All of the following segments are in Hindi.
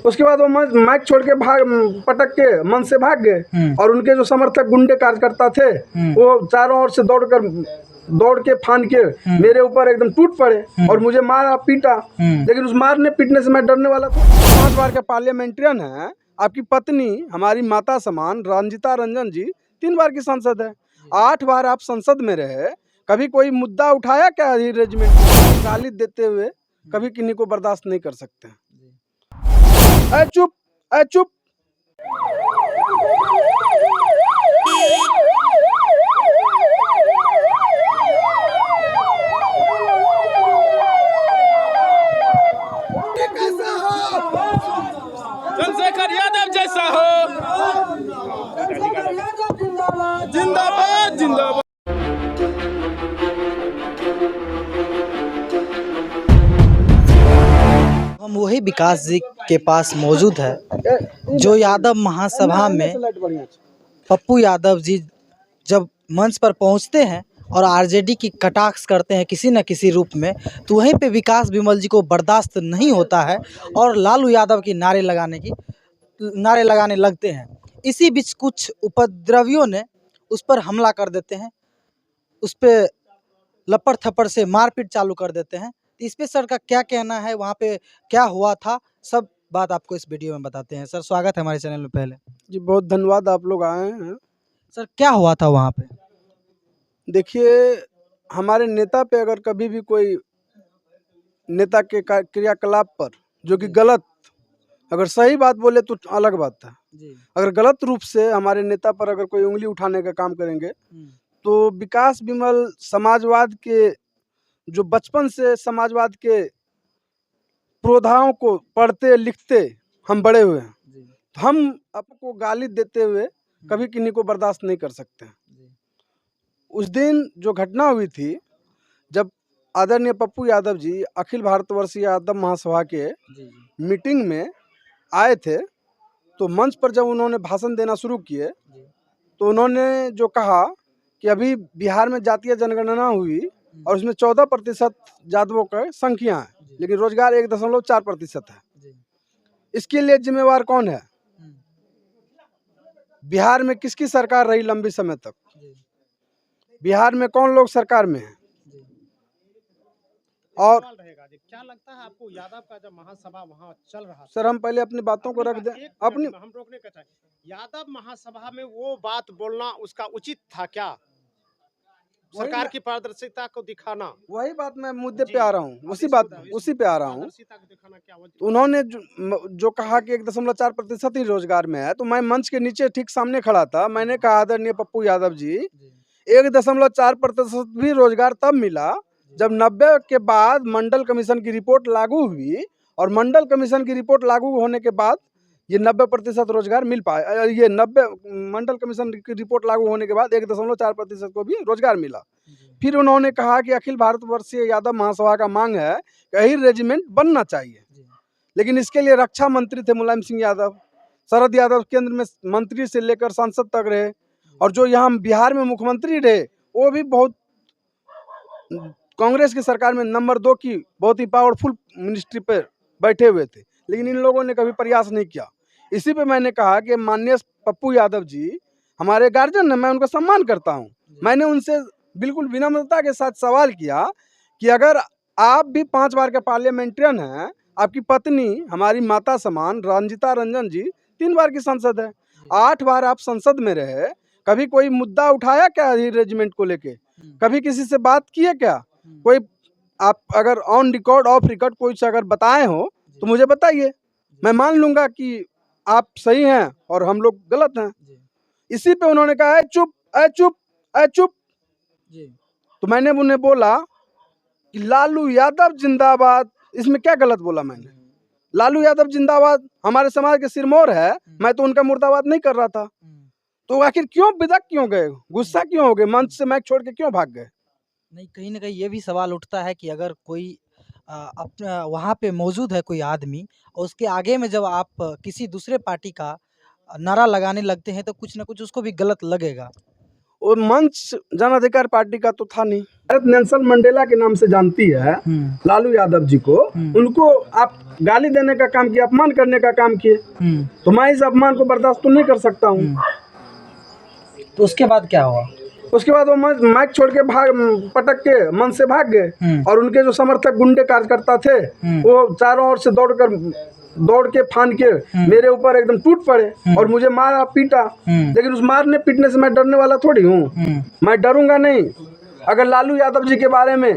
उसके बाद वो माइक छोड़ के पटक के मन से भाग गए। और उनके जो समर्थक गुंडे कार्यकर्ता थे वो चारों ओर से दौड़ के फान के मेरे ऊपर एकदम टूट पड़े और मुझे मारा पीटा। लेकिन उस मारने पीटने से मैं डरने वाला था। 5 बार के पार्लियामेंट्रियन है, आपकी पत्नी हमारी माता समान रंजीता रंजन जी 3 बार की सांसद है, 8 बार आप संसद में रहे, कभी कोई मुद्दा उठाया क्या रेजिमेंट गाली देते हुए? कभी किन्हीं को बर्दाश्त नहीं कर सकते। ऐ चुप, ऐ चुप। चंद्रशेखर यादव जैसा हो, जिंदाबाद जिंदाबाद। हम वही विकास जी के पास मौजूद है जो यादव महासभा में पप्पू यादव जी जब मंच पर पहुंचते हैं और आरजेडी की कटाक्ष करते हैं किसी न किसी रूप में, तो वहीं पे विकास विमल जी को बर्दाश्त नहीं होता है और लालू यादव की नारे लगाने लगते हैं। इसी बीच कुछ उपद्रवियों ने उस पर हमला कर देते हैं, उस पर लपड़ थप्पड़ से मारपीट चालू कर देते हैं। इस पे सर का क्या कहना है, वहाँ पे क्या हुआ था, सब बात आपको इस वीडियो में बताते हैं। सर स्वागत है हमारे चैनल में। पहले जी बहुत धन्यवाद, आप लोग आए हैं। सर क्या हुआ था वहाँ पे? देखिए, हमारे नेता पे अगर कभी भी कोई नेता के क्रियाकलाप पर जो कि गलत, अगर सही बात बोले तो अलग बात है, अगर गलत रूप से हमारे नेता पर अगर कोई उंगली उठाने का काम करेंगे तो विकास विमल समाजवाद के जो बचपन से समाजवाद के प्रोधाओं को पढ़ते लिखते हम बड़े हुए हैं, तो हम आपको गाली देते हुए कभी किन्हीं को बर्दाश्त नहीं कर सकते। उस दिन जो घटना हुई थी, जब आदरणीय पप्पू यादव जी अखिल भारतवर्षीय यादव महासभा के मीटिंग में आए थे, तो मंच पर जब उन्होंने भाषण देना शुरू किए तो उन्होंने जो कहा कि अभी बिहार में जातीय जनगणना हुई और उसमें 14% यादवों का संख्या है, लेकिन रोजगार 1.4% है। इसके लिए जिम्मेवार कौन है? बिहार में किसकी सरकार रही लंबी समय तक? बिहार में कौन लोग सरकार में है? और क्या लगता है आपको, यादव का जब महासभा वहाँ चल रहा था, सर हम पहले अपनी बातों को रख दें, अपनी हम रोकने का चाहे, यादव महासभा में वो बात बोलना उसका उचित था क्या? सरकार की पारदर्शिता को दिखाना, वही बात मैं मुद्दे पे आ रहा हूँ, उसी पे आ रहा हूँ। तो उन्होंने जो कहा कि 1.4% ही रोजगार में है, तो मैं मंच के नीचे ठीक सामने खड़ा था। मैंने कहा आदरणीय पप्पू यादव जी, 1.4% भी रोजगार तब मिला जब 90 के बाद मंडल कमीशन की रिपोर्ट लागू हुई, और मंडल कमीशन की रिपोर्ट लागू होने के बाद ये 90% रोजगार मिल पाया। ये 90 मंडल कमीशन की रिपोर्ट लागू होने के बाद 1.4% को भी रोजगार मिला। फिर उन्होंने कहा कि अखिल भारतवर्षीय यादव महासभा का मांग है कि यही रेजिमेंट बनना चाहिए, लेकिन इसके लिए रक्षा मंत्री थे मुलायम सिंह यादव, शरद यादव केंद्र में मंत्री से लेकर सांसद तक रहे, और जो यहाँ बिहार में मुख्यमंत्री रहे वो भी बहुत कांग्रेस की सरकार में नंबर 2 की बहुत ही पावरफुल मिनिस्ट्री पर बैठे हुए थे, लेकिन इन लोगों ने कभी प्रयास नहीं किया। इसी पे मैंने कहा कि माननीय पप्पू यादव जी हमारे गार्जियन हैं, मैं उनका सम्मान करता हूं। मैंने उनसे बिल्कुल विनम्रता के साथ सवाल किया कि अगर आप भी 5 बार के पार्लियामेंट्रियन हैं, आपकी पत्नी हमारी माता समान रंजीता रंजन जी 3 बार की सांसद है, 8 बार आप संसद में रहे, कभी कोई मुद्दा उठाया क्या रेजिमेंट को लेके? कभी किसी से बात किए क्या? कोई आप अगर ऑन रिकॉर्ड ऑफ रिकॉर्ड कोई से अगर बताए हो तो मुझे बताइए, मैं मान लूंगा कि आप सही हैं और हम लोग गलत हैं। इसी पे उन्होंने कहा है चुप, ऐ चुप, ऐ चुप। तो मैंने उन्हें बोला कि लालू यादव जिंदाबाद। इसमें क्या गलत बोला मैंने? लालू यादव जिंदाबाद हमारे समाज के सिरमौर है, मैं तो उनका मुर्दाबाद नहीं कर रहा था। तो आखिर क्यों बिदक क्यों गए, गुस्सा क्यों हो गए, मंच से माइक छोड़ के क्यों भाग गए? नहीं, कहीं ना कहीं ये भी सवाल उठता है कि अगर कोई अपना वहाँ पे मौजूद है कोई आदमी और उसके आगे में जब आप किसी दूसरे पार्टी का नारा लगाने लगते हैं तो कुछ ना कुछ उसको भी गलत लगेगा। वो मंच जन अधिकार पार्टी का तो था नहीं। भारत नेल्सन मंडेला के नाम से जानती है लालू यादव जी को। उनको आप गाली देने का काम किया, अपमान करने का काम किए, तो मैं इस अपमान को बर्दाश्त तो नहीं कर सकता हूँ। तो उसके बाद क्या हुआ? उसके बाद वो माइक छोड़ के पटक के मंच से भाग गए और उनके जो समर्थक गुंडे कार्यकर्ता थे वो चारों ओर से दौड़ के फान के मेरे ऊपर एकदम टूट पड़े और मुझे मारा पीटा। लेकिन उस मारने पीटने से मैं डरने वाला थोड़ी हूँ, मैं डरूंगा नहीं। अगर लालू यादव जी के बारे में,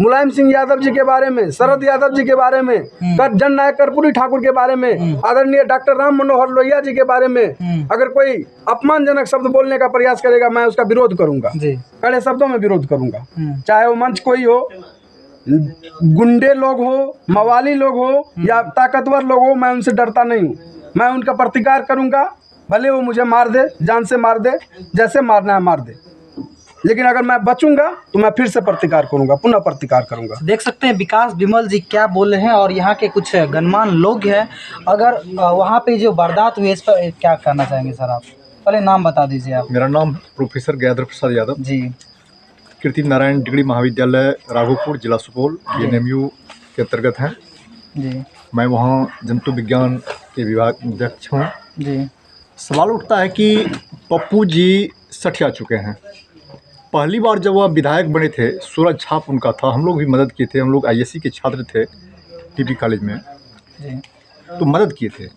मुलायम सिंह यादव जी के बारे में, शरद यादव जी के बारे में, जननायक कर्पूरी ठाकुर के बारे में, आदरणीय डॉक्टर राम मनोहर लोहिया जी के बारे में अगर कोई अपमानजनक शब्द बोलने का प्रयास करेगा, मैं उसका विरोध करूंगा, कड़े शब्दों में विरोध करूंगा। चाहे वो मंच कोई हो, गुंडे लोग हो, मवाली लोग हो या ताकतवर लोग हो, मैं उनसे डरता नहीं हूँ। मैं उनका प्रतिकार करूंगा, भले वो मुझे मार दे, जान से मार दे, जैसे मारना है मार दे। लेकिन अगर मैं बचूंगा तो मैं फिर से प्रतिकार करूंगा, पुनः प्रतिकार करूंगा। देख सकते हैं विकास विमल जी क्या बोल रहे हैं और यहाँ के कुछ गणमान्य लोग हैं। अगर वहाँ पे जो वारदात हुई इस पर क्या कहना चाहेंगे सर आप? पहले नाम बता दीजिए आप। मेरा नाम प्रोफेसर गयाधर प्रसाद यादव जी, कीर्ति नारायण डिग्री महाविद्यालय राघोपुर, जिला सुपौल, NMU के अंतर्गत है जी, मैं वहाँ जंतु विज्ञान के विभाग अध्यक्ष हूँ जी। सवाल उठता है कि पप्पू जी सठिया चुके हैं। पहली बार जब वह विधायक बने थे, सूरज छाप उनका था, हम लोग भी मदद किए थे। हम लोग ISC के छात्र थे TP कॉलेज में, तो मदद किए थे।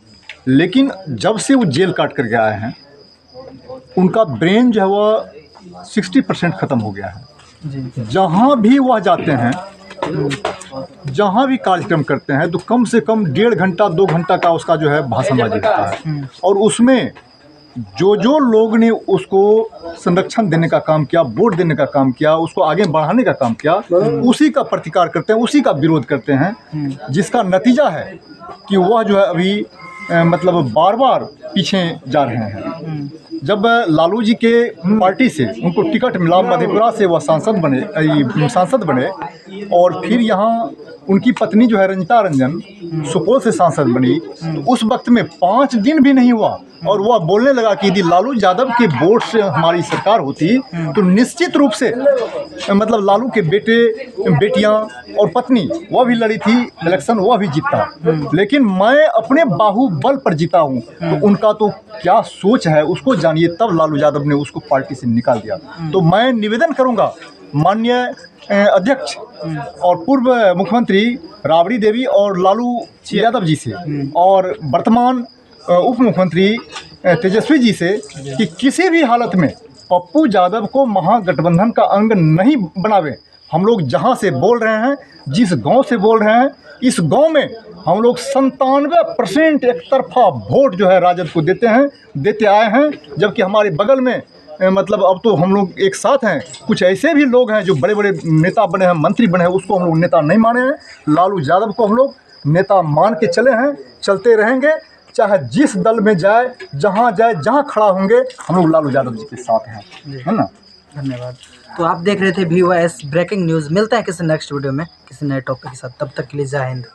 लेकिन जब से वो जेल काट करके आए हैं, उनका ब्रेन जो है वह 60% ख़त्म हो गया है। जहाँ भी वह जाते हैं, जहाँ भी कार्यक्रम करते हैं, तो कम से कम 1.5 घंटा 2 घंटा का उसका जो है भाषणबाजी होता है। और उसमें जो लोग ने उसको संरक्षण देने का काम किया, वोट देने का काम किया, उसको आगे बढ़ाने का काम किया, उसी का प्रतिकार करते हैं, उसी का विरोध करते हैं, जिसका नतीजा है कि वह जो है अभी मतलब बार बार पीछे जा रहे हैं। जब लालू जी के पार्टी से उनको टिकट मिला, मधेपुरा से वह सांसद बने और फिर यहाँ उनकी पत्नी जो है रंजिता रंजन सुपौल से सांसद बनी, तो उस वक्त में 5 दिन भी नहीं हुआ और वह बोलने लगा कि यदि लालू यादव के वोट से हमारी सरकार होती तो निश्चित रूप से मतलब लालू के बेटे बेटियां और पत्नी वह भी लड़ी थी इलेक्शन, वह भी जीता, लेकिन मैं अपने बाहुबल पर जीता हूं। तो उनका तो क्या सोच है उसको जानिए, तब लालू यादव ने उसको पार्टी से निकाल दिया। तो मैं निवेदन करूंगा माननीय अध्यक्ष और पूर्व मुख्यमंत्री राबड़ी देवी और लालू यादव जी से और वर्तमान उप मुख्यमंत्री तेजस्वी जी से कि किसी भी हालत में पप्पू यादव को महागठबंधन का अंग नहीं बनावे। हम लोग जहां से बोल रहे हैं, जिस गांव से बोल रहे हैं, इस गांव में हम लोग 97% एक तरफा वोट जो है राजद को देते आए हैं, जबकि हमारे बगल में मतलब अब तो हम लोग एक साथ हैं। कुछ ऐसे भी लोग हैं जो बड़े बड़े नेता बने हैं, मंत्री बने हैं, उसको हम लोग नेता नहीं माने हैं। लालू यादव को हम लोग नेता मान के चले हैं, चलते रहेंगे, चाहे जिस दल में जाए, जहाँ खड़ा होंगे, हम लोग लालू यादव जी के साथ हैं, है ना। धन्यवाद। तो आप देख रहे थे VOS ब्रेकिंग न्यूज़। मिलते हैं किसी नेक्स्ट वीडियो में किसी नए टॉपिक के साथ, तब तक के लिए जय हिंद।